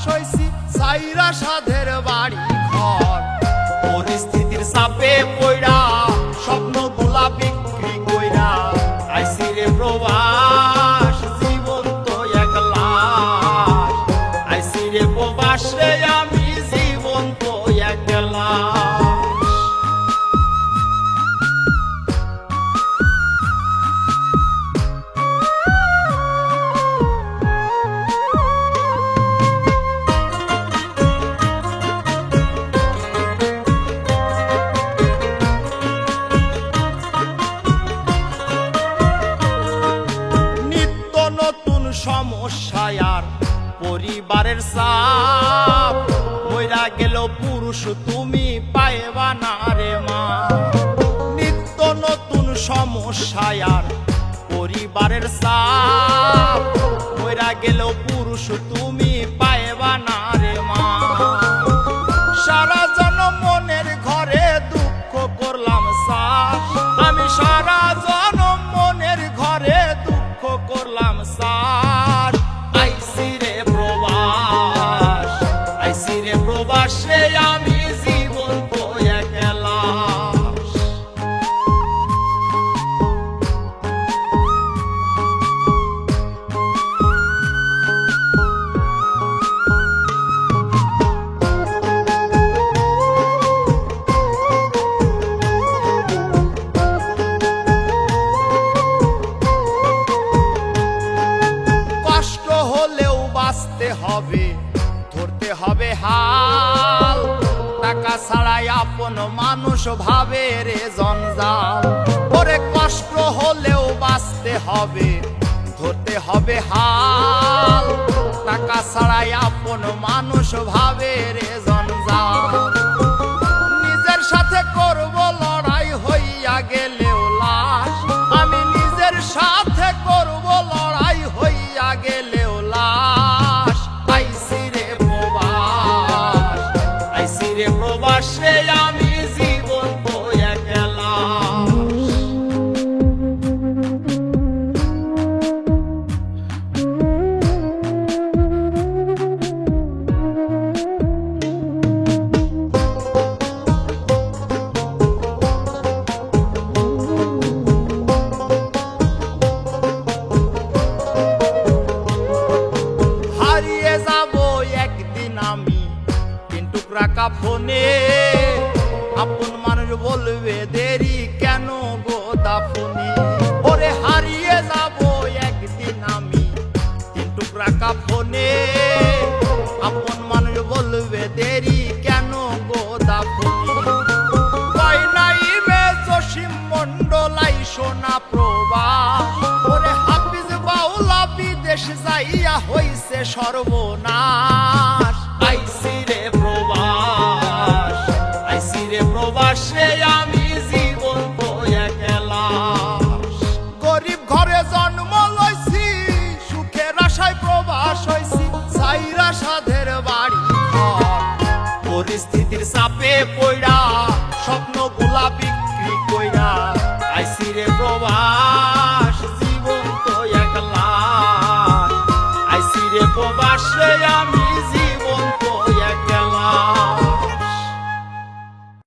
হইছি সাইরা সাধের বাড়ি ঘর। পরিস্থিতির চাপে পইড়া স্বপ্নগুলা বিক্রি কইরা আইছি রে প্রবাস, জীবন তো এক লাশ। আইছি রে প্রবাস রে আমি, জীবন তো এক লাশ। সমস্যায় আর পরিবারের চাপ, মইরা গেল পুরুষ তুমি পাইবা না রে মা। নিত্য নতুন সমস্যায় আর পরিবারের চাপ, মইরা গেল পুরুষ তুমি পাইবা না রে মা। সারা জনম মনের ঘরে দুঃখ করলাম চাষ, আমি সারা জনম মনের ঘরে দুঃখ করলাম চাষ। আইছি রে প্রবাস, আইছি রে প্রবাস রে আমি, জীবন তো এক লাশ। কষ্ট হলেও বাঁচতে হবে, ধরতে হবে হাল। টাকা ছাড়াই আপন মানুষ ভাবে রে জঞ্জাল। ওরে কষ্ট হলেও বাঁচতে হবে, ধরতে হবে হাল। টাকা ছাড়াই আপন মানুষ ভাবে রে জঞ্জাল। নিজের সাথে করব লড়াই, হইয়া গেলেও লাশ। আমি নিজের সাথে করব লড়াই, হইয়া গেলেও লাশ। আইছি রে প্রবাস, আইছি রে প্রবাস রে আমি, জীবন তো এক লাশ। হারিয়ে যাব একদিন আমি তিন টুকরা কাফনে, আপন মানুষ বলবে দেরি কেন গো দাফনে। ওরে হারিয়ে যাব একদিন আমি তিন টুকরা কাফনে, আপন মানুষ বলবে দেরি কেন গো দাফনে। কয় নাই মে জসিম মন্ডলাই সোনা প্রবাস, ওরে হাফিজ বাউলা বিদেশ যাইয়া হইছে সর্বনাশ। আইছি রে প্রবাস, আইছি রে প্রবাস রে আমি, জীবন তো এক লাশ। গরিব ঘরে জন্ম লইছি, সুখের আশায় প্রবাস হইছি সাইরা সাধের বাড়ি ঘর। পরিস্থিতির চাপে পইড়া স্বপ্নগুলা বিক্রি কইরা আইছি রে প্রবাস, জীবন তো এক লাশ। আইছি রে প্রবাস রে আমি।